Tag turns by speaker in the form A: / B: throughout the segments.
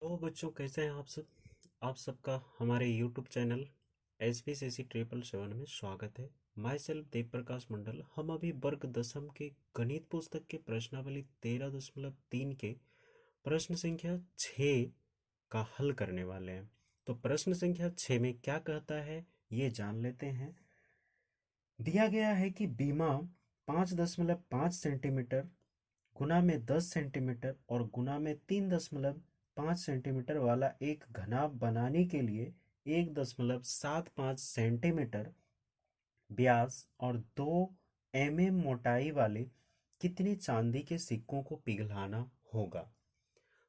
A: तो बच्चों, कैसे हैं आप सब। आप सबका हमारे यूट्यूब चैनल SPCC 777 में स्वागत है। माई सेल्फ देव प्रकाश मंडल। हम अभी वर्ग दशम के गणित पुस्तक के प्रश्नावली 13.3 के प्रश्न संख्या 6 का हल करने वाले हैं। तो प्रश्न संख्या 6 में क्या कहता है ये जान लेते हैं। दिया गया है कि बीमा 5.5 सेंटीमीटर गुना में 10 सेंटीमीटर और गुना में 3.5 सेंटीमीटर वाला एक घनाभ बनाने के लिए 1.75 सेंटीमीटर व्यास और 2 mm मोटाई वाले कितने चांदी के सिक्कों को पिघलाना होगा।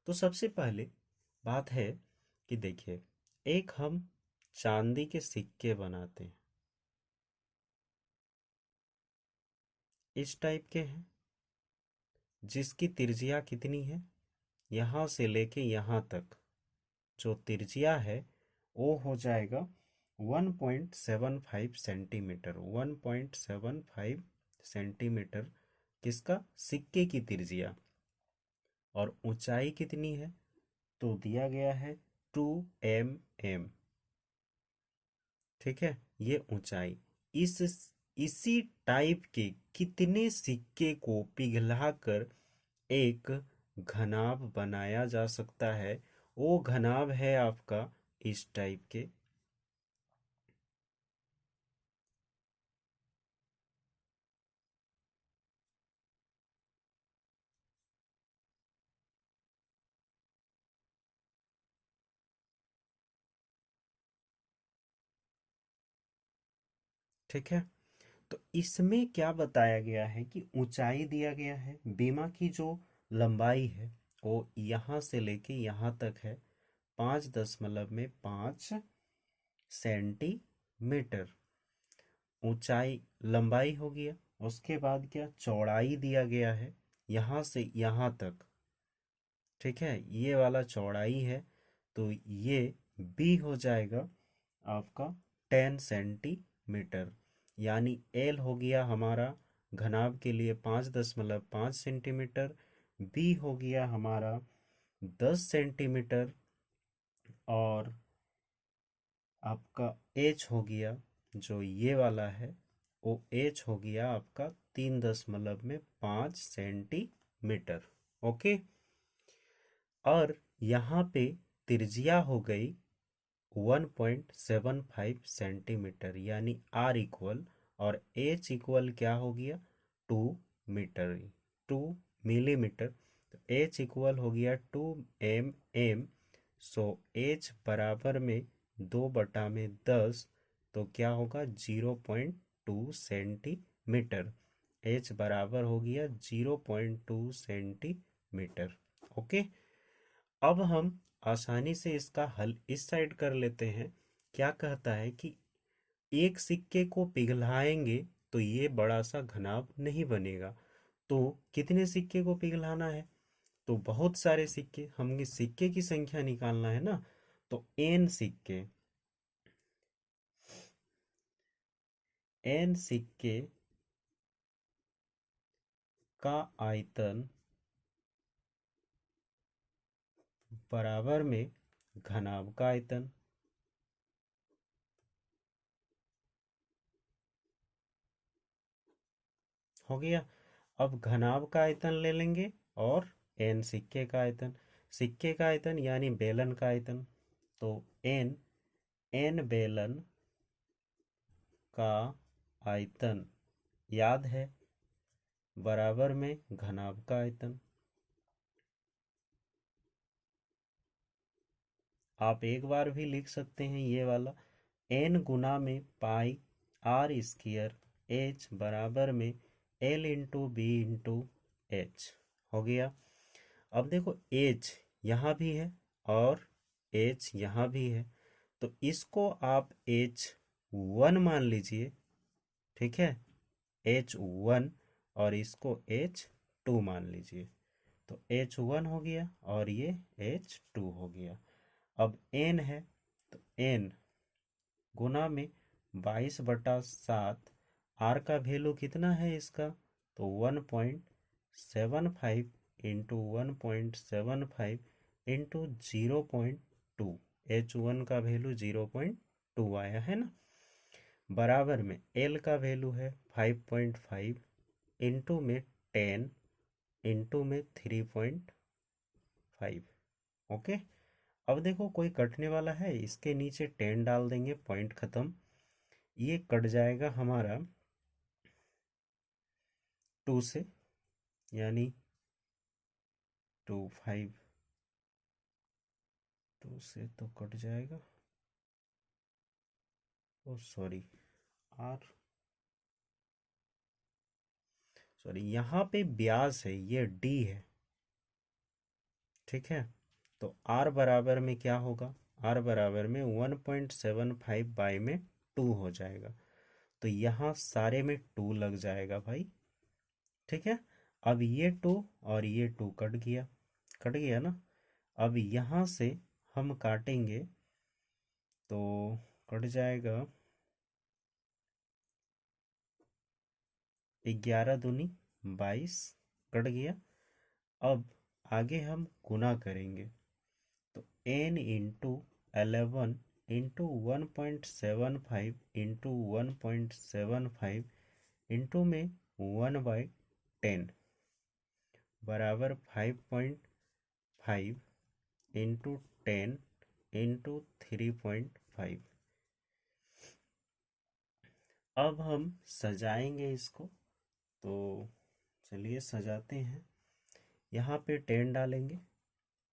A: तो सबसे पहले बात है कि देखिए, एक हम चांदी के सिक्के बनाते हैं, इस टाइप के हैं, जिसकी त्रिज्या कितनी है, यहाँ से लेके यहाँ तक जो त्रिज्या है वो हो जाएगा 1.75 सेंटीमीटर। 1.75 सेंटीमीटर किसका, सिक्के की त्रिज्या। और ऊंचाई कितनी है, तो दिया गया है 2 mm। ठीक है, ये ऊंचाई। इस इसी टाइप के कितने सिक्के को पिघलाकर एक घनाभ बनाया जा सकता है। वो घनाभ है आपका इस टाइप के। ठीक है, तो इसमें क्या बताया गया है कि ऊंचाई दिया गया है, बीमा की जो लंबाई है वो यहाँ से लेके यहाँ तक है 5.5 सेंटीमीटर। ऊंचाई लंबाई हो गया। उसके बाद क्या, चौड़ाई दिया गया है यहाँ से यहाँ तक। ठीक है, ये वाला चौड़ाई है, तो ये बी हो जाएगा आपका 10 सेंटीमीटर। यानी एल हो गया हमारा घनाभ के लिए 5.5 सेंटीमीटर, बी हो गया हमारा 10 सेंटीमीटर, और आपका एच हो गया जो ये वाला है, वो एच हो गया आपका 3.5 सेंटीमीटर। ओके, और यहाँ पे त्रिज्या हो गई 1.75 सेंटीमीटर, यानी आर इक्वल, और एच इक्वल क्या हो गया, 2 मीटर, 2 मिलीमीटर। तो एच इक्वल हो गया 2 mm। सो एच बराबर में 2/10, तो क्या होगा 0.2 सेंटीमीटर। एच बराबर हो गया 0.2 सेंटीमीटर। ओके, अब हम आसानी से इसका हल इस साइड कर लेते हैं। क्या कहता है कि एक सिक्के को पिघलाएंगे तो ये बड़ा सा घनाभ नहीं बनेगा। तो कितने सिक्के को पिघलाना है, तो बहुत सारे सिक्के, हमें सिक्के की संख्या निकालना है ना। तो एन सिक्के का आयतन बराबर में घनाभ का आयतन। हो गया। अब घनाभ का आयतन ले लेंगे और एन सिक्के का आयतन। सिक्के का आयतन यानी बेलन का आयतन। तो एन एन बेलन का आयतन याद है, बराबर में घनाभ का आयतन। आप एक बार भी लिख सकते हैं ये वाला, एन गुना में पाई आर स्क्वायर एच बराबर में L into B into H. हो गया। अब देखो, एच यहाँ भी है और एच यहाँ भी है, तो इसको आप H1 मान लीजिए। ठीक है, H1, और इसको H2 मान लीजिए। तो H1 हो गया और ये H2 हो गया। अब N है, तो N गुना में 22/7। आर का वैल्यू कितना है इसका, तो 1.75 इंटू 1.75 इंटू 0.2, H1 का वैल्यू 0.2 आया है ना, बराबर में L का वैल्यू है 5.5, इंटू में 10, इंटू में 3.5। ओके, अब देखो कोई कटने वाला है, इसके नीचे 10 डाल देंगे, पॉइंट खत्म। ये कट जाएगा हमारा 2 से, यानी 2 से तो कट जाएगा, ओ सॉरी आर, सॉरी यहाँ पे ब्याज है, ये डी है, ठीक है। तो आर बराबर में क्या होगा, आर बराबर में 1.75 बाई में 2 हो जाएगा, तो यहाँ सारे में 2 लग जाएगा भाई, ठीक है। अब ये 2 और ये 2 कट गया ना। अब यहाँ से हम काटेंगे तो कट जाएगा 11 दूनी 22, कट गया। अब आगे हम गुना करेंगे, तो n into 11 into 1.75 into 1.75 into में 1/10 बराबर 5.5 इंटू 10 इंटू 3.5। अब हम सजाएंगे इसको, तो चलिए सजाते हैं। यहाँ पे 10 डालेंगे,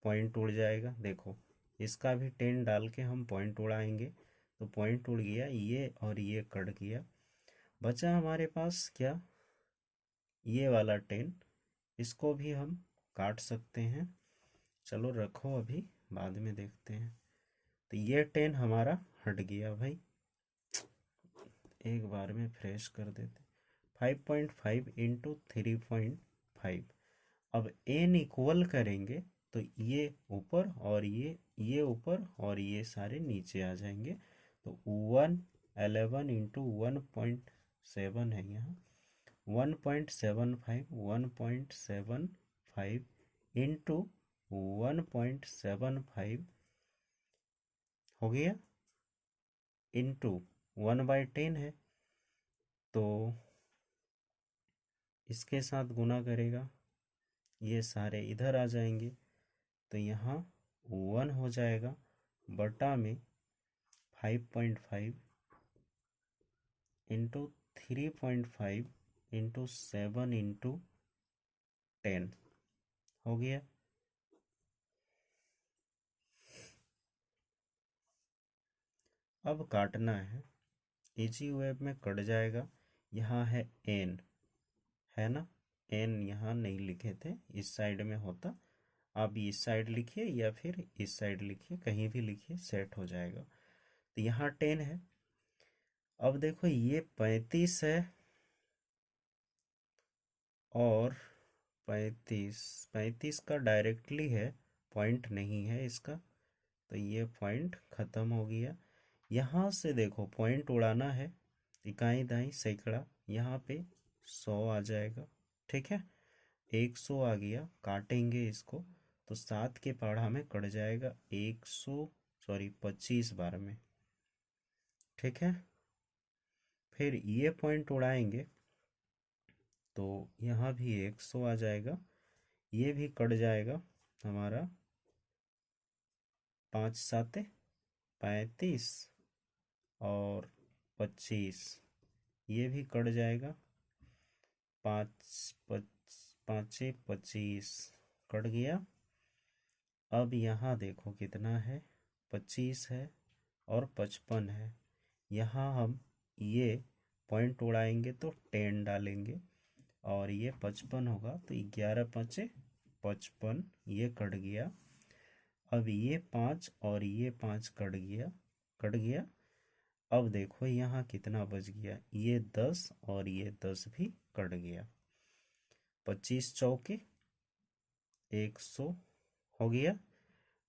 A: पॉइंट उड़ जाएगा, देखो इसका भी 10 डाल के हम पॉइंट उड़ाएंगे, तो पॉइंट उड़ गया, ये और ये कट गया, बचा हमारे पास क्या, ये वाला 10, इसको भी हम काट सकते हैं, चलो रखो अभी बाद में देखते हैं। तो ये 10 हमारा हट गया भाई, एक बार में फ्रेश कर देते, 5.5 इंटू 3.5। अब n इक्वल करेंगे तो ये ऊपर और ये ऊपर और ये सारे नीचे आ जाएंगे, तो 11 इंटू 1.7 है यहाँ, 1.75 इंटू 1.75 हो गया, इंटू 1/10 है, तो इसके साथ गुना करेगा, ये सारे इधर आ जाएंगे, तो यहाँ 1 हो जाएगा, बटा में 5.5 इंटू 3.5 इंटू 7 इंटू 10 हो गया। अब काटना है, इजी वेब में कट जाएगा, यहाँ है n, है ना, n यहाँ नहीं लिखे थे, इस साइड में होता, आप इस साइड लिखिए या फिर इस साइड लिखिए, कहीं भी लिखिए, सेट हो जाएगा। तो यहाँ 10 है। अब देखो ये 35 है और 35 का डायरेक्टली है, पॉइंट नहीं है इसका, तो ये पॉइंट ख़त्म हो गया। यहाँ से देखो पॉइंट उड़ाना है, इकाई दाई सैकड़ा, यहाँ पे 100 आ जाएगा, ठीक है, 100 आ गया, काटेंगे इसको तो 7 के पढ़ा में कट जाएगा 25 बार में, ठीक है। फिर ये पॉइंट उड़ाएंगे तो यहाँ भी 100 आ जाएगा, ये भी कट जाएगा हमारा 5 7 35 और 25, ये भी कट जाएगा, 5 25 कट गया। अब यहाँ देखो कितना है, 25 है और 55 है, यहाँ हम ये पॉइंट उड़ाएंगे तो 10 डालेंगे और ये 55 होगा, तो 11×5 = 55, ये कट गया। अब ये 5 और ये 5 कट गया। अब देखो यहाँ कितना बच गया, ये 10 और ये 10 भी कट गया, 25 चौके 100 हो गया।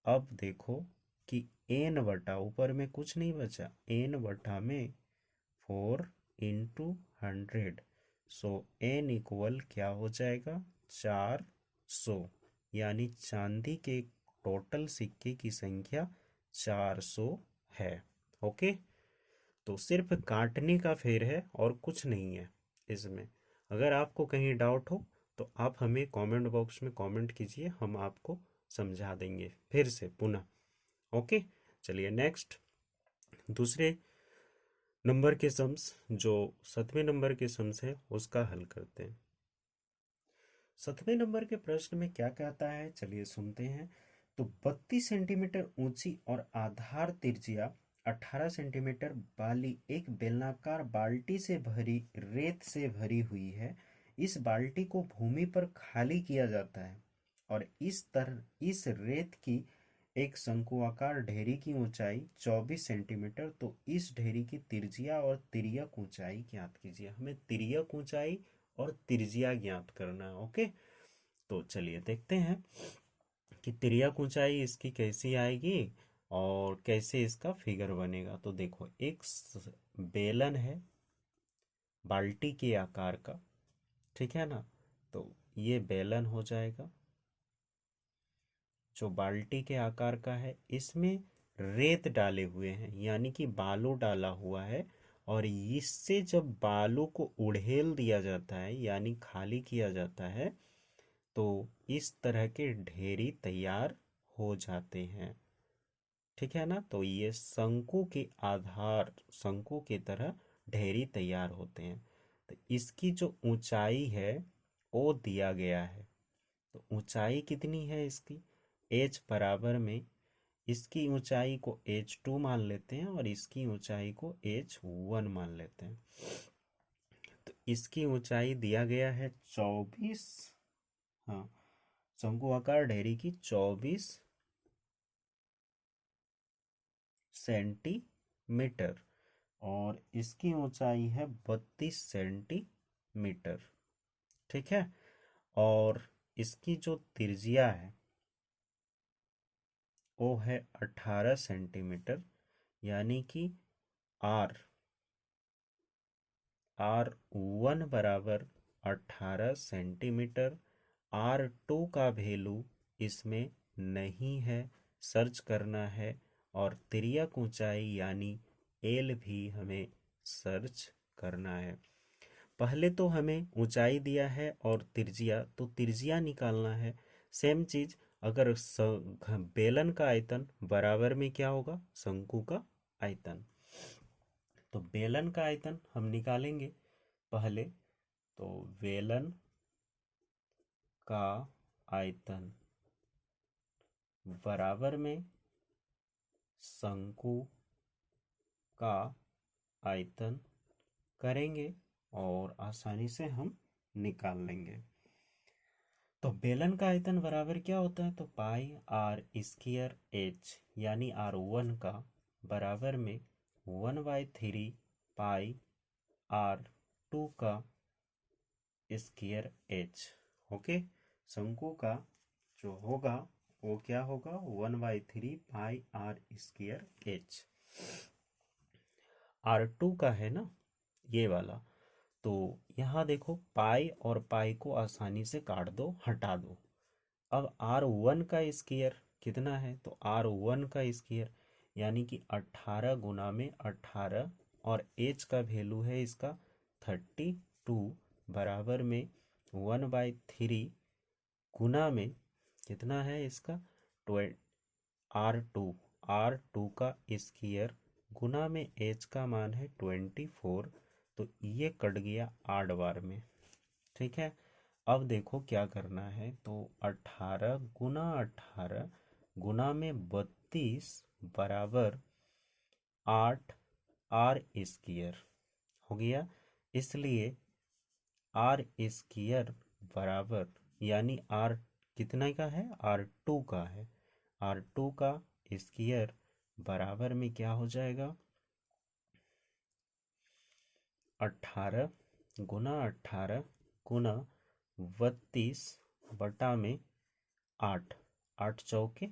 A: अब देखो कि n बटा, ऊपर में कुछ नहीं बचा, n बटा में 4 इंटू 100, सो n इक्वल क्या हो जाएगा 400, यानी चांदी के टोटल सिक्के की संख्या 400 है। ओके, तो सिर्फ काटने का फेर है और कुछ नहीं है इसमें। अगर आपको कहीं डाउट हो तो आप हमें कमेंट बॉक्स में कमेंट कीजिए, हम आपको समझा देंगे फिर से पुनः। ओके, चलिए नेक्स्ट दूसरे नंबर के सम्स, जो 7वें नंबर के सम्स है उसका हल करते हैं। 7वें नंबर के प्रश्न में क्या कहता है, चलिए सुनते हैं। तो 32 सेंटीमीटर ऊंची और आधार त्रिज्या 18 सेंटीमीटर वाली एक बेलनाकार बाल्टी से भरी रेत से भरी हुई है। इस बाल्टी को भूमि पर खाली किया जाता है और इस रेत की एक शंकुआकार ढेरी की ऊंचाई 24 सेंटीमीटर। तो इस ढेरी की त्रिज्या और तिर्यक ऊंचाई ज्ञात कीजिए। हमें तिर्यक ऊंचाई और त्रिज्या ज्ञात करना है। ओके, तो चलिए देखते हैं कि तिर्यक ऊंचाई इसकी कैसी आएगी और कैसे इसका फिगर बनेगा। तो देखो, एक बेलन है बाल्टी के आकार का, ठीक है ना। तो ये बेलन हो जाएगा जो बाल्टी के आकार का है। इसमें रेत डाले हुए हैं यानी कि बालू डाला हुआ है, और इससे जब बालू को उड़ेल दिया जाता है यानी खाली किया जाता है तो इस तरह के ढेरी तैयार हो जाते हैं, ठीक है ना। तो ये शंकु के आधार, शंकु की तरह ढेरी तैयार होते हैं। तो इसकी जो ऊंचाई है वो दिया गया है। तो ऊंचाई कितनी है इसकी, h बराबर में इसकी ऊंचाई को h2 मान लेते हैं और इसकी ऊंचाई को h1 मान लेते हैं। तो इसकी ऊंचाई दिया गया है 24, हाँ, शंकु आकार ढेरी की 24 सेंटीमीटर और इसकी ऊंचाई है 32 सेंटीमीटर, ठीक है। और इसकी जो त्रिज्या है वो है 18 सेंटीमीटर, यानी कि R1 बराबर 18 सेंटीमीटर। R2 का वैल्यू इसमें नहीं है, सर्च करना है। और तिर्यक ऊंचाई यानी L भी हमें सर्च करना है। पहले तो हमें ऊंचाई दिया है और त्रिज्या, तो त्रिज्या निकालना है। सेम चीज, अगर बेलन का आयतन बराबर में क्या होगा, शंकु का आयतन। तो बेलन का आयतन हम निकालेंगे पहले। तो बेलन का आयतन बराबर में शंकु का आयतन करेंगे और आसानी से हम निकाल लेंगे। तो बेलन का आयतन बराबर क्या होता है, तो पाई आर स्क्वायर एच, यानी R1 का बराबर में 1/3 पाई R2 का स्क्वायर एच। ओके, शंकु का जो होगा वो क्या होगा, 1/3 पाई आर स्क्वायर एच। R2 का है ना ये वाला। तो यहाँ देखो, पाई और पाई को आसानी से काट दो, हटा दो। अब R1 का स्क्वायर कितना है, तो R1 का स्क्वायर यानी कि 18 गुना में 18, और एच का वैल्यू है इसका 32, बराबर में 1/3 गुना में कितना है इसका R2 का स्क्वायर गुना में एच का मान है 24। तो ये कट गया 8 बार में, ठीक है। अब देखो क्या करना है, तो 18 गुना 18 गुना में 32 बराबर 8 आर स्क्वायर हो गया। इसलिए आर स्क्वायर बराबर, यानी आर कितना का है, R2 का है, R2 का स्क्वायर बराबर में क्या हो जाएगा, 18 गुना 32 बटा में 8, 8 चौके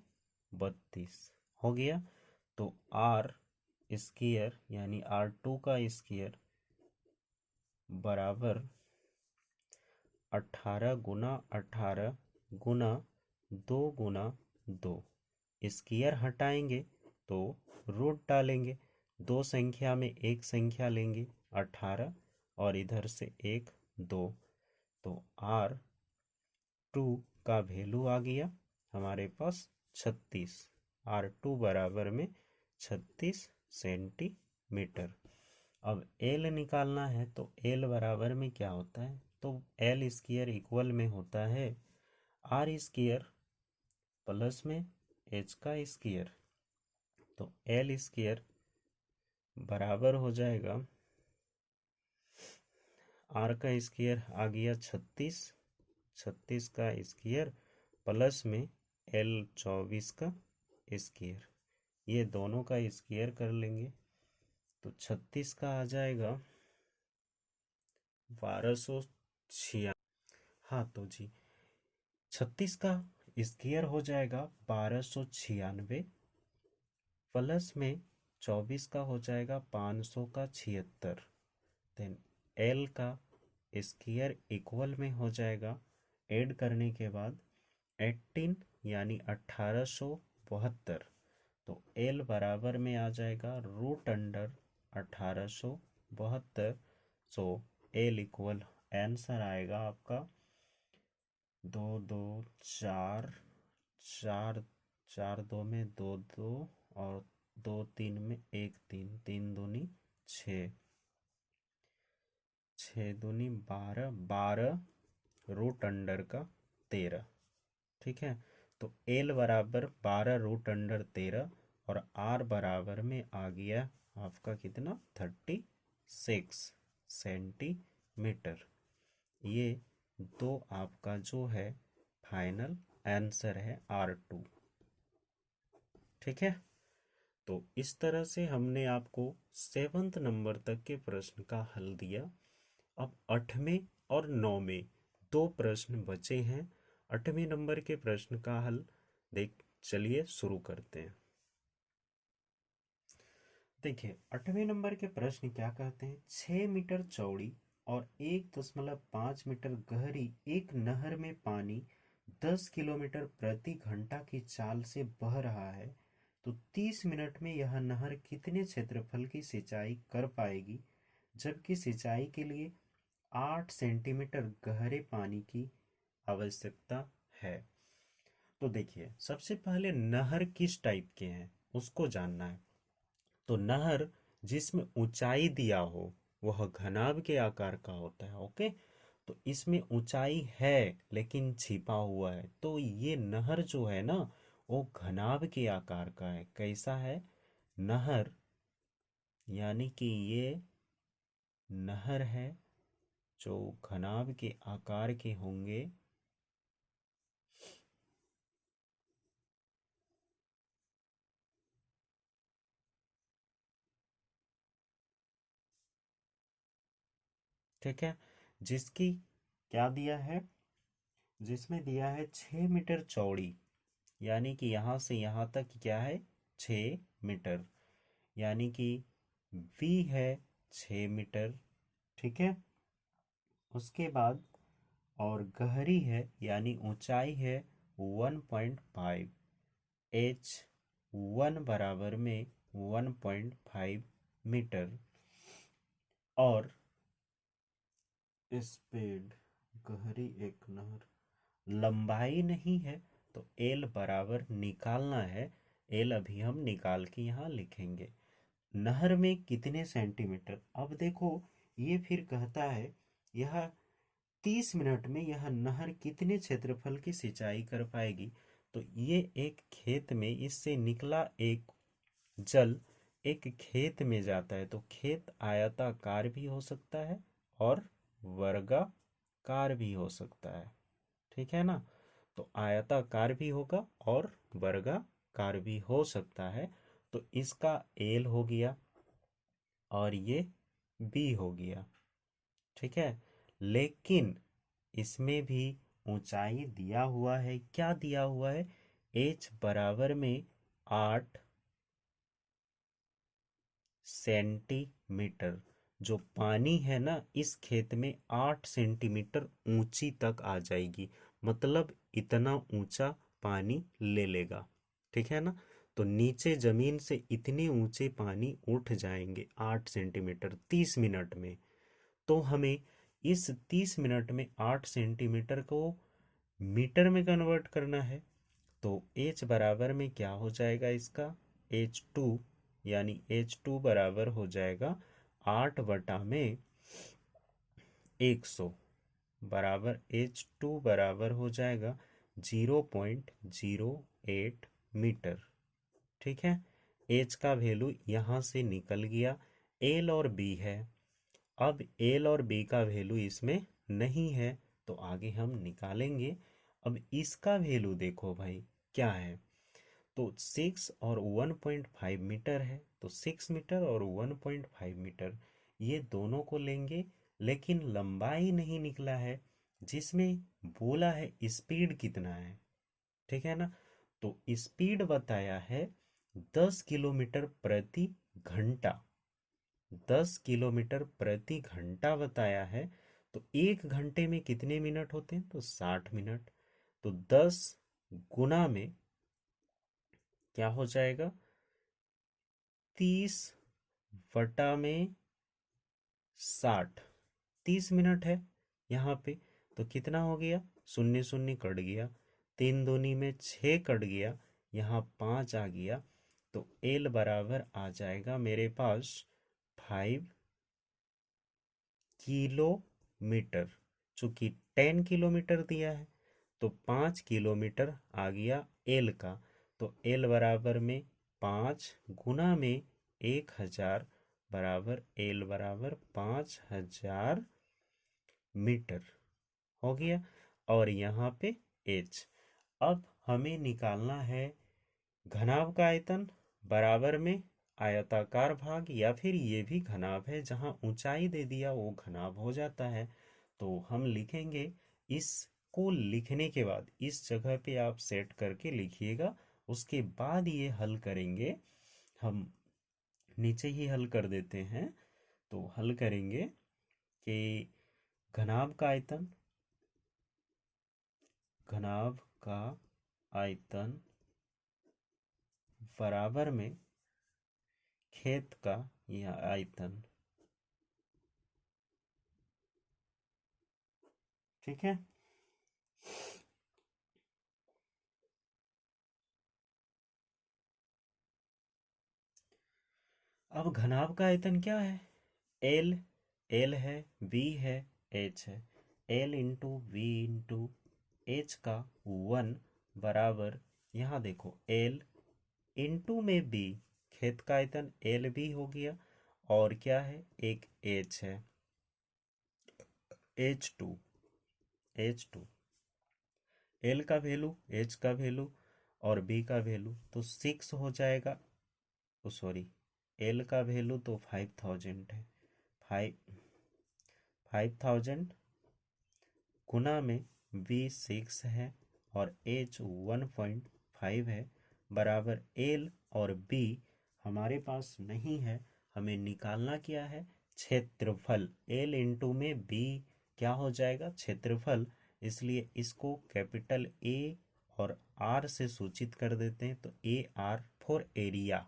A: 32 हो गया। तो आर स्क्वायर यानी R2 का स्क्वायर बराबर 18 गुना 18 गुना 2 गुना 2, स्क्वायर हटाएंगे तो रूट डालेंगे, दो संख्या में एक संख्या लेंगे 18 और इधर से एक 2, तो R2 का वैल्यू आ गया हमारे पास 36। R2 बराबर में 36 सेंटीमीटर। अब L निकालना है तो L बराबर में क्या होता है, तो L स्क्वायर इक्वल में होता है R स्क्वायर प्लस में H का स्क्वायर। तो L स्क्वायर बराबर हो जाएगा R का स्क्वायर आ गया 36, 36 का स्क्वायर प्लस में L 24 का स्क्वायर, ये दोनों का स्क्वायर कर लेंगे तो 36 का आ जाएगा 1296। हाँ तो जी 36 का स्क्वायर हो जाएगा 1296 प्लस में 24 का हो जाएगा 500 का 76। देन L का स्क्वायर इक्वल में हो जाएगा ऐड करने के बाद 18 यानी 1872। तो L बराबर में आ जाएगा रूट अंडर 1872। सो L इक्वल आंसर आएगा आपका 2 2 4 4, 4 2 में 2 2 और 2 3 में 1 3, 3 दूनी 6, 6 दूनी 12, 12 रूट अंडर का 13। ठीक है, तो L बराबर 12 रूट अंडर 13 और R बराबर में आ गया आपका कितना 36 सेंटीमीटर। ये दो आपका जो है फाइनल आंसर है R2। ठीक है, तो इस तरह से हमने आपको 7th नंबर तक के प्रश्न का हल दिया। अब 8वें और 9वें दो प्रश्न बचे हैं। 8वें नंबर के प्रश्न का हल चलिए शुरू करते हैं। देखिए 8वें नंबर के प्रश्न क्या कहते हैं, 6 मीटर चौड़ी और 1.5 मीटर गहरी एक नहर में पानी 10 किलोमीटर प्रति घंटा की चाल से बह रहा है, तो 30 मिनट में यह नहर कितने क्षेत्रफल की सिंचाई कर पाएगी, जबकि सिंचाई के लिए 8 सेंटीमीटर गहरे पानी की आवश्यकता है। तो देखिए सबसे पहले नहर किस टाइप के हैं उसको जानना है। तो नहर जिसमें ऊंचाई दिया हो वह घनाभ के आकार का होता है। ओके, तो इसमें ऊंचाई है लेकिन छिपा हुआ है, तो ये नहर जो है ना वो घनाभ के आकार का है। कैसा है नहर, यानी कि ये नहर है जो घनाभ के आकार के होंगे। ठीक है, जिसकी क्या दिया है, जिसमें दिया है 6 मीटर चौड़ी, यानी कि यहाँ से यहाँ तक क्या है 6 मीटर, यानी कि V है 6 मीटर। ठीक है, उसके बाद और गहरी है यानी ऊंचाई है 1.5, H1 बराबर में 1.5 मीटर। और स्पीड गहरी एक नहर लंबाई नहीं है तो L बराबर निकालना है। L अभी हम निकाल के यहाँ लिखेंगे। नहर में कितने सेंटीमीटर, अब देखो ये फिर कहता है यह 30 मिनट में यह नहर कितने क्षेत्रफल की सिंचाई कर पाएगी। तो ये एक खेत में इससे निकला एक जल एक खेत में जाता है, तो खेत आयताकार भी हो सकता है और वर्गाकार भी हो सकता है। ठीक है ना, तो आयताकार भी होगा और वर्गाकार भी हो सकता है। तो इसका L हो गया और ये B हो गया। ठीक है, लेकिन इसमें भी ऊंचाई दिया हुआ है, क्या दिया हुआ है, H बराबर में 8 सेंटीमीटर। जो पानी है ना इस खेत में 8 सेंटीमीटर ऊंची तक आ जाएगी, मतलब इतना ऊंचा पानी ले लेगा। ठीक है ना। तो नीचे जमीन से इतने ऊंचे पानी उठ जाएंगे 8 सेंटीमीटर 30 मिनट में। तो हमें इस 30 मिनट में 8 सेंटीमीटर को मीटर में कन्वर्ट करना है। तो h बराबर में क्या हो जाएगा इसका, H2, यानी H2 बराबर हो जाएगा 8/100 बराबर H2 बराबर हो जाएगा 0.08 मीटर। ठीक है, H का वैल्यू यहाँ से निकल गया। L और B है, अब L और B का वैल्यू इसमें नहीं है तो आगे हम निकालेंगे। अब इसका वैल्यू देखो भाई क्या है, तो 6 और 1.5 मीटर है, तो 6 मीटर और 1.5 मीटर ये दोनों को लेंगे, लेकिन लंबाई नहीं निकला है, जिसमें बोला है स्पीड कितना है। ठीक है ना, तो स्पीड बताया है 10 किलोमीटर प्रति घंटा। 10 किलोमीटर प्रति घंटा बताया है। तो 1 घंटे में कितने मिनट होते हैं, तो 60 मिनट। तो 10 गुना में क्या हो जाएगा, 30/60। 30 मिनट है यहाँ पे, तो कितना हो गया, शून्य शून्य कट गया, 3 दूनी में 6 कट गया, यहाँ 5 आ गया। तो एल बराबर आ जाएगा मेरे पास 5 किलोमीटर। चूंकि 10 किलोमीटर दिया है तो 5 किलोमीटर आ गया एल का। तो एल बराबर में 5 गुना में 1000 बराबर एल बराबर 5000 मीटर हो गया। और यहाँ पे एच। अब हमें निकालना है घनाभ का आयतन बराबर में आयताकार भाग, या फिर ये भी घनाभ है, जहाँ ऊंचाई दे दिया वो घनाभ हो जाता है। तो हम लिखेंगे, इसको लिखने के बाद इस जगह पे आप सेट करके लिखिएगा, उसके बाद ये हल करेंगे। हम नीचे ही हल कर देते हैं। तो हल करेंगे कि घनाभ का आयतन, घनाभ का आयतन बराबर में खेत का यह आयतन। ठीक है, अब घनाभ का आयतन क्या है, एल। एल है, बी है, एच है। L into B into H का 1 बराबर, यहाँ देखो एल इंटू में बी, खेत का आयतन एल बी हो गया, और क्या है, एक एच है, H2। H2, एल का वैल्यू, एच का वैल्यू और बी का वैल्यू, तो 6 हो जाएगा। ओ सॉरी, एल का वैल्यू तो 5000 है, 5000 गुना में बी 6 है और एच 1.5 है, बराबर एल और बी हमारे पास नहीं है। हमें निकालना क्या है, क्षेत्रफल। एल इंटू में बी क्या हो जाएगा, क्षेत्रफल। इसलिए इसको कैपिटल ए और आर से सूचित कर देते हैं। तो ए आर फॉर एरिया,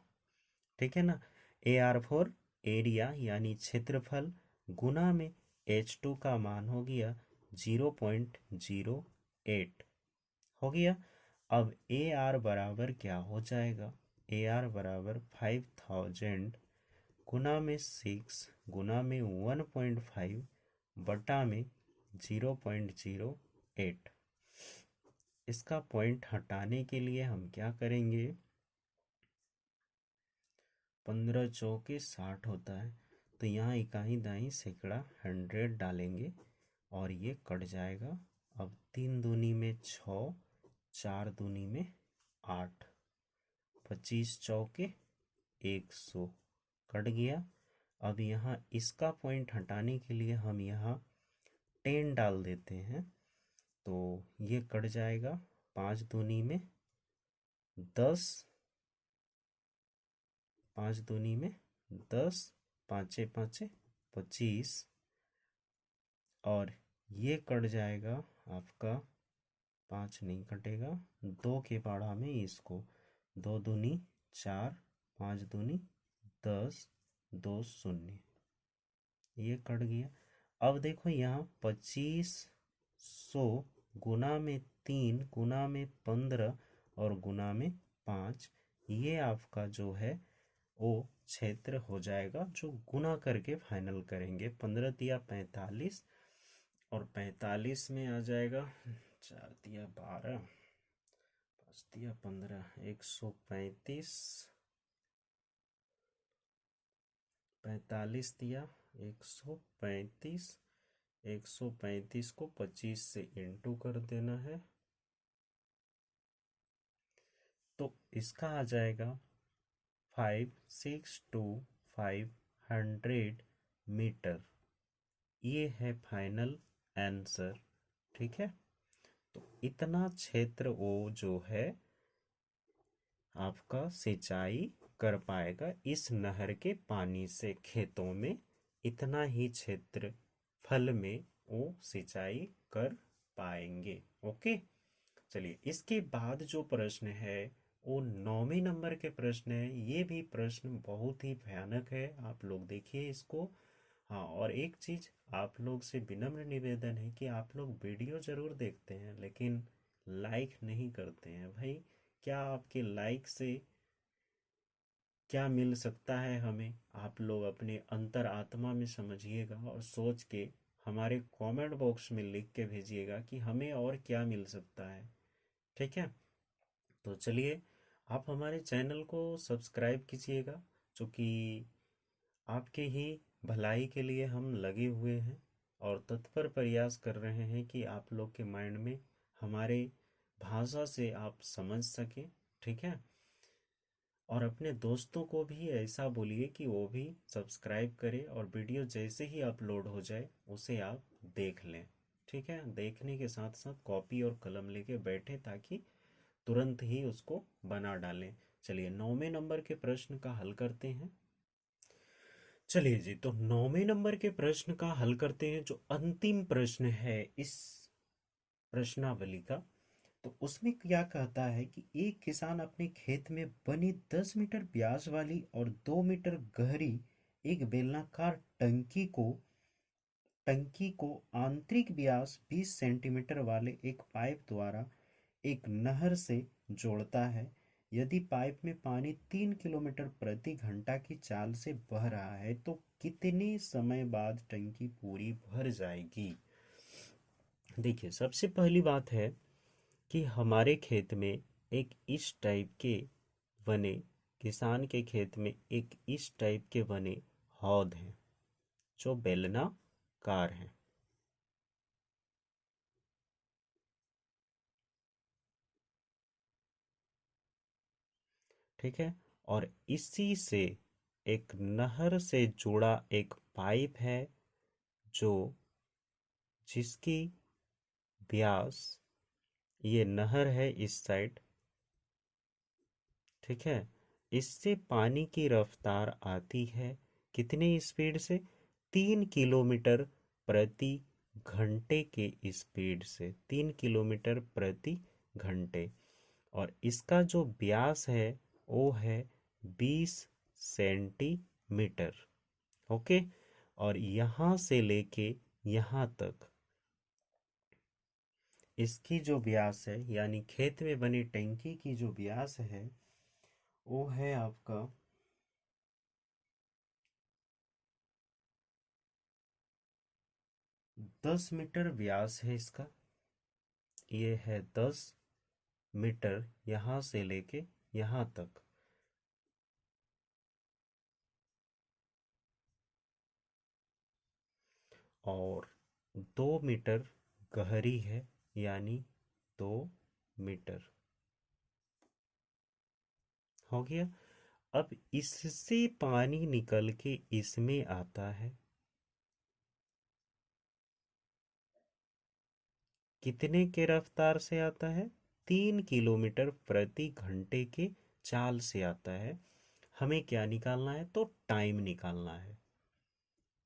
A: ठीक है ना, ए आर फॉर एरिया यानी क्षेत्रफल, गुना में H2 का मान हो गया 0.08 हो गया। अब ए आर बराबर क्या हो जाएगा, ए आर बराबर 5000 गुना में 6 गुना में 1.5 बटा में 0.08। इसका पॉइंट हटाने के लिए हम क्या करेंगे, 15 चौके 60 होता है, तो यहाँ इकाई दाई सैकड़ा 100 डालेंगे और ये कट जाएगा। अब 3 दूनी में 6, 4 दूनी में 8, 25 चौके 100 कट गया। अब यहाँ इसका पॉइंट हटाने के लिए हम यहाँ 10 डाल देते हैं, तो ये कट जाएगा। 5 दूनी में 10, 5 दूनी में 10, पाँचे पाँचे 25, और ये कट जाएगा आपका, 5 नहीं कटेगा, 2 के बाड़ा में इसको 2 दूनी 4, 5 दूनी 10, 2 शून्य, ये कट गया। अब देखो यहाँ 2500 गुना में 3 गुना में 15 और गुना में 5, ये आपका जो है वो क्षेत्र हो जाएगा, जो गुना करके फाइनल करेंगे। 15 दिया 45 और 45 में आ जाएगा 4 दिया 12, 5 दिया 15, 135, 45 दिया 135, 135 को 25 से इंटू कर देना है, तो इसका आ जाएगा 5625 मीटर। ये है फाइनल आंसर। ठीक है, तो इतना क्षेत्र वो जो है आपका सिंचाई कर पाएगा इस नहर के पानी से। खेतों में इतना ही क्षेत्र फल में वो सिंचाई कर पाएंगे। ओके, चलिए इसके बाद जो प्रश्न है वो 9वें नंबर के प्रश्न है। ये भी प्रश्न बहुत ही भयानक है, आप लोग देखिए इसको। हाँ, और एक चीज आप लोग से विनम्र निवेदन है कि आप लोग वीडियो जरूर देखते हैं लेकिन लाइक नहीं करते हैं। भाई, क्या आपके लाइक से क्या मिल सकता है हमें, आप लोग अपने अंतर आत्मा में समझिएगा और सोच के हमारे कमेंट बॉक्स में लिख के भेजिएगा कि हमें और क्या मिल सकता है। ठीक है, तो चलिए आप हमारे चैनल को सब्सक्राइब कीजिएगा, जो कि आपके ही भलाई के लिए हम लगे हुए हैं और तत्पर प्रयास कर रहे हैं कि आप लोग के माइंड में हमारे भाषा से आप समझ सकें। ठीक है, और अपने दोस्तों को भी ऐसा बोलिए कि वो भी सब्सक्राइब करें और वीडियो जैसे ही अपलोड हो जाए उसे आप देख लें। ठीक है, देखने के साथ साथ कॉपी और कलम लेके बैठे ताकि तुरंत ही उसको बना डालें। चलिए 9वें नंबर के प्रश्न का हल करते हैं। चलिए जी, तो 9वें नंबर के प्रश्न का हल करते हैं। जो अंतिम प्रश्न है इस प्रश्नावली का, तो उसमें क्या कहता है कि एक किसान अपने खेत में बनी 10 मीटर व्यास वाली और 2 मीटर गहरी एक बेलनाकार टंकी को आंतरिक व्यास 20 सेंटीमीटर वाले एक पाइप द्वारा एक नहर से जोड़ता है। यदि पाइप में पानी 3 किलोमीटर प्रति घंटा की चाल से बह रहा है तो कितने समय बाद टंकी पूरी भर जाएगी। देखिए, सबसे पहली बात है कि हमारे खेत में एक इस टाइप के बने, किसान के खेत में एक इस टाइप के बने हौद हैं जो बेलनाकार हैं। ठीक है, और इसी से एक नहर से जुड़ा एक पाइप है जो जिसकी व्यास, ये नहर है इस साइड। ठीक है, इससे पानी की रफ्तार आती है कितने स्पीड से, 3 किलोमीटर प्रति घंटे के स्पीड से, 3 किलोमीटर प्रति घंटे। और इसका जो व्यास है वो है 20 सेंटीमीटर। ओके, और यहाँ से लेके यहाँ तक इसकी जो व्यास है, यानी खेत में बनी टंकी की जो व्यास है वो है आपका 10 मीटर व्यास है इसका। ये है 10 मीटर यहाँ से लेके यहाँ तक। और 2 मीटर गहरी है, यानी 2 मीटर। हो गया। अब इससे पानी निकल के इसमें आता है कितने के रफ्तार से आता है, 3 किलोमीटर प्रति घंटे के चाल से आता है। हमें क्या निकालना है, तो टाइम निकालना है,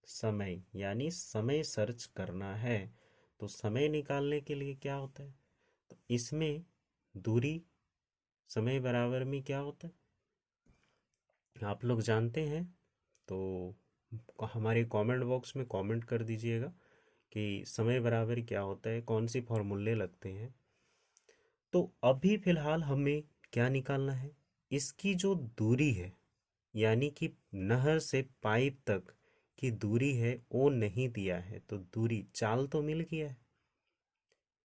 A: समय, यानी समय सर्च करना है। तो समय निकालने के लिए क्या होता है, तो इसमें दूरी समय बराबर में क्या होता है आप लोग जानते हैं, तो हमारे कमेंट बॉक्स में कमेंट कर दीजिएगा कि समय बराबर क्या होता है, कौन सी फॉर्मूले लगते हैं। तो अभी फिलहाल हमें क्या निकालना है, इसकी जो दूरी है, यानी कि नहर से पाइप तक की दूरी है वो नहीं दिया है, तो दूरी चाल तो मिल गया है,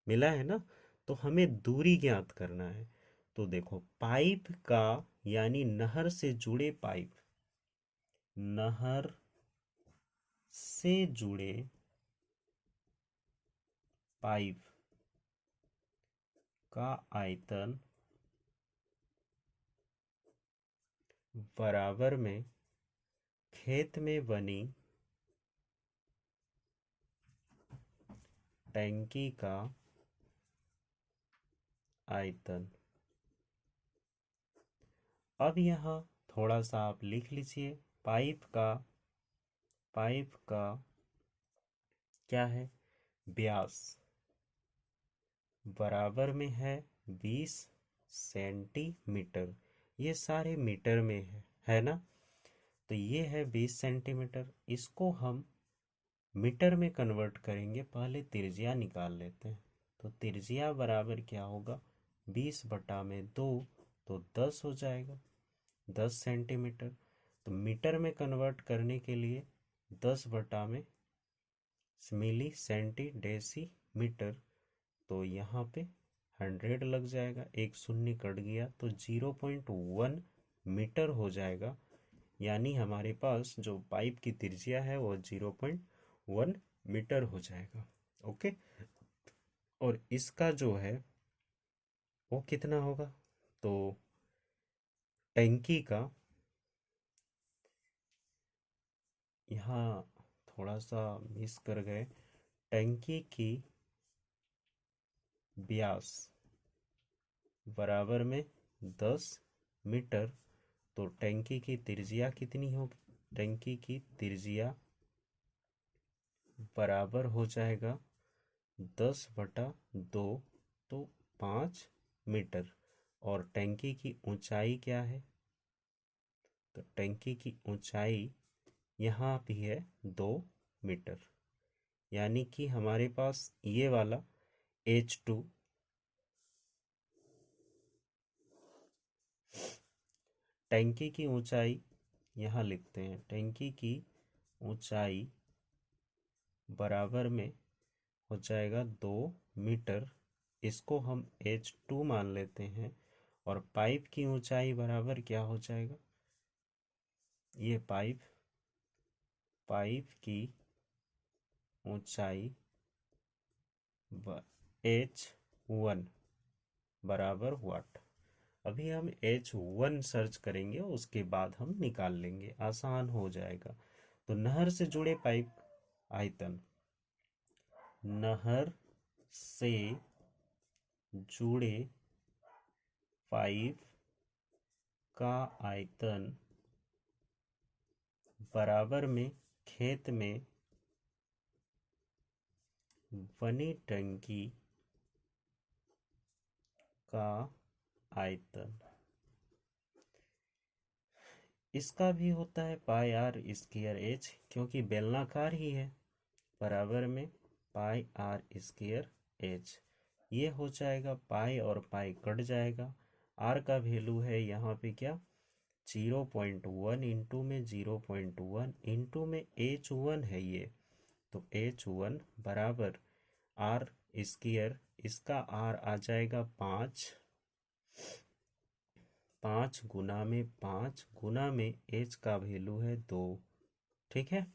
A: मिला है ना। तो हमें दूरी ज्ञात करना है। तो देखो पाइप का, यानी नहर से जुड़े पाइप, नहर से जुड़े पाइप का आयतन बराबर में खेत में बनी टैंकी का आयतन। अब यहाँ थोड़ा सा आप लिख लीजिए, पाइप का क्या है, व्यास बराबर में है 20 सेंटीमीटर। ये सारे मीटर में है ना। तो ये है 20 सेंटीमीटर, इसको हम मीटर में कन्वर्ट करेंगे। पहले त्रिज्या निकाल लेते हैं। तो त्रिज्या बराबर क्या होगा, 20/2, तो 10 हो जाएगा, 10 सेंटीमीटर। तो मीटर में कन्वर्ट करने के लिए 10 बटा में मिली सेंटी डेसी मीटर, तो यहाँ पे 100 लग जाएगा, एक शून्य कट गया तो 0.1 मीटर हो जाएगा। यानी हमारे पास जो पाइप की त्रिज्या है वो 0.1 मीटर हो जाएगा। ओके। और इसका जो है वो कितना होगा, तो टैंकी का, यहाँ थोड़ा सा मिस कर गए, टैंकी की व्यास बराबर में 10 मीटर। तो टैंकी की त्रिज्या कितनी होगी, टैंकी की त्रिज्या बराबर हो जाएगा 10/2, तो 5 मीटर। और टैंकी की ऊंचाई क्या है, तो टैंकी की ऊंचाई यहाँ भी है 2 मीटर। यानी कि हमारे पास ये वाला H2, टैंकी की ऊंचाई यहाँ लिखते हैं, टैंकी की ऊंचाई बराबर में हो जाएगा 2 मीटर। इसको हम H2 मान लेते हैं। और पाइप की ऊंचाई बराबर क्या हो जाएगा, ये पाइप की ऊंचाई H1 बराबर वाट। अभी हम H1 सर्च करेंगे, उसके बाद हम निकाल लेंगे, आसान हो जाएगा। तो नहर से जुड़े पाइप आयतन, नहर से जुड़े पाइप का आयतन बराबर में खेत में बनी टंकी का आयतन। इसका भी होता है पाई आर स्क्वायर एच, क्योंकि बेलनाकार ही है, बराबर में पाई आर स्क्वायर एच। ये हो जाएगा, पाई और पाई कट जाएगा। आर का वैल्यू है यहाँ पे क्या, 0.1 इंटू में 0.1 इंटू में H1 है ये, तो H1 बराबर आर स्क्वायर, इसका आर आ जाएगा 5, 5 गुना में 5 गुना में H का वैल्यू है 2। ठीक है।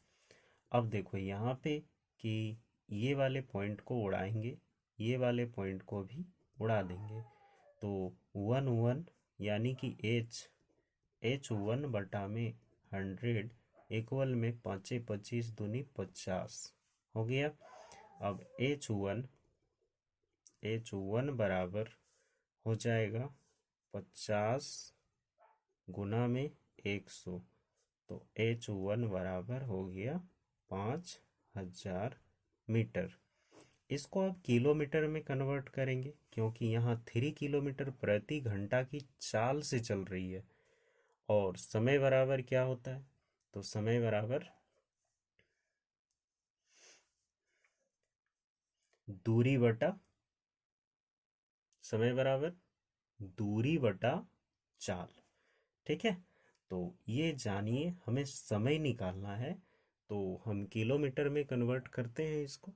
A: अब देखो यहाँ पे कि ये वाले पॉइंट को उड़ाएंगे, ये वाले पॉइंट को भी उड़ा देंगे। तो 1 यानी कि H1/में 100 इक्वल में 5 25 दूनी 50 हो गया। अब H1 बराबर हो जाएगा 50 गुना में 100, तो H1 बराबर हो गया 5000 मीटर। इसको आप किलोमीटर में कन्वर्ट करेंगे क्योंकि यहाँ 3 किलोमीटर प्रति घंटा की चाल से चल रही है। और समय बराबर क्या होता है? तो समय बराबर दूरी बटा समय बराबर दूरी बटा चाल। ठीक है, तो ये जानिए हमें समय निकालना है, तो हम किलोमीटर में कन्वर्ट करते हैं इसको।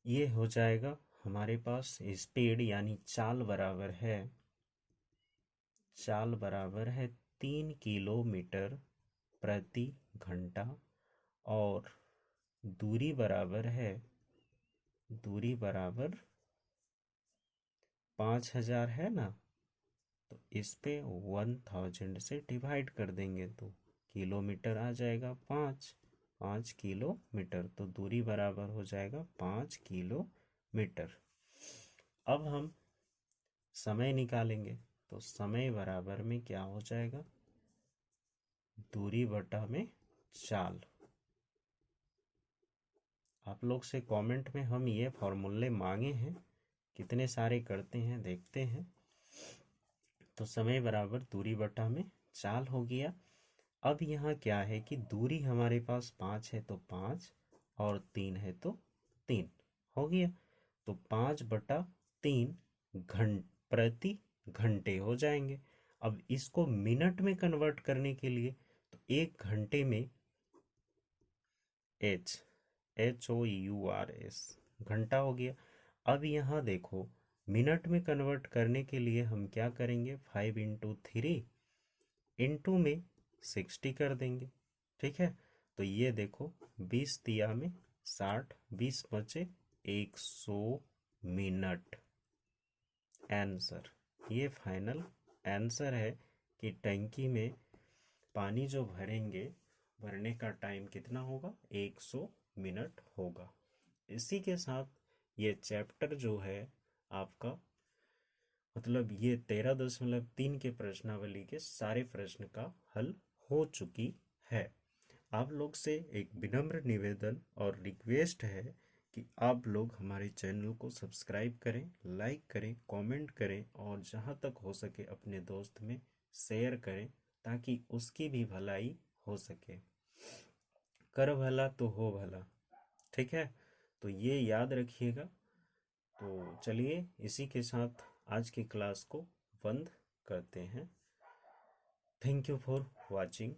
A: ये हो जाएगा हमारे पास स्पीड यानी चाल बराबर है 3 किलोमीटर प्रति घंटा। और दूरी बराबर 5000 है ना, तो इस पे 1000 से डिवाइड कर देंगे तो किलोमीटर आ जाएगा 5 किलोमीटर। तो दूरी बराबर हो जाएगा 5 किलोमीटर। अब हम समय निकालेंगे, तो समय बराबर में क्या हो जाएगा? दूरी बटा में चाल। आप लोग से कमेंट में हम ये फॉर्मूले मांगे हैं, कितने सारे करते हैं देखते हैं। तो समय बराबर दूरी बटा में चाल हो गया। अब यहाँ क्या है कि दूरी हमारे पास 5 है तो 5 और 3 है तो 3 हो गया। तो 5/3 प्रति घंटे हो जाएंगे। अब इसको मिनट में कन्वर्ट करने के लिए तो 1 घंटे में HOURS घंटा हो गया। अब यहाँ देखो मिनट में कन्वर्ट करने के लिए हम क्या करेंगे? 5 × 3 इंटू में 60 कर देंगे। ठीक है, तो ये देखो 20 तिया में 60, 20 बचे 100 मिनट। आंसर, ये फाइनल आंसर है कि टंकी में पानी जो भरने का टाइम कितना होगा? 100 मिनट होगा। इसी के साथ ये चैप्टर जो है आपका, मतलब ये 13.3 के प्रश्नावली के सारे प्रश्न का हल हो चुकी है। आप लोग से एक विनम्र निवेदन और रिक्वेस्ट है कि आप लोग हमारे चैनल को सब्सक्राइब करें, लाइक करें, कमेंट करें और जहाँ तक हो सके अपने दोस्त में शेयर करें ताकि उसकी भी भलाई हो सके। कर भला तो हो भला। ठीक है, तो ये याद रखिएगा। तो चलिए इसी के साथ आज की क्लास को बंद करते हैं। Thank you for watching.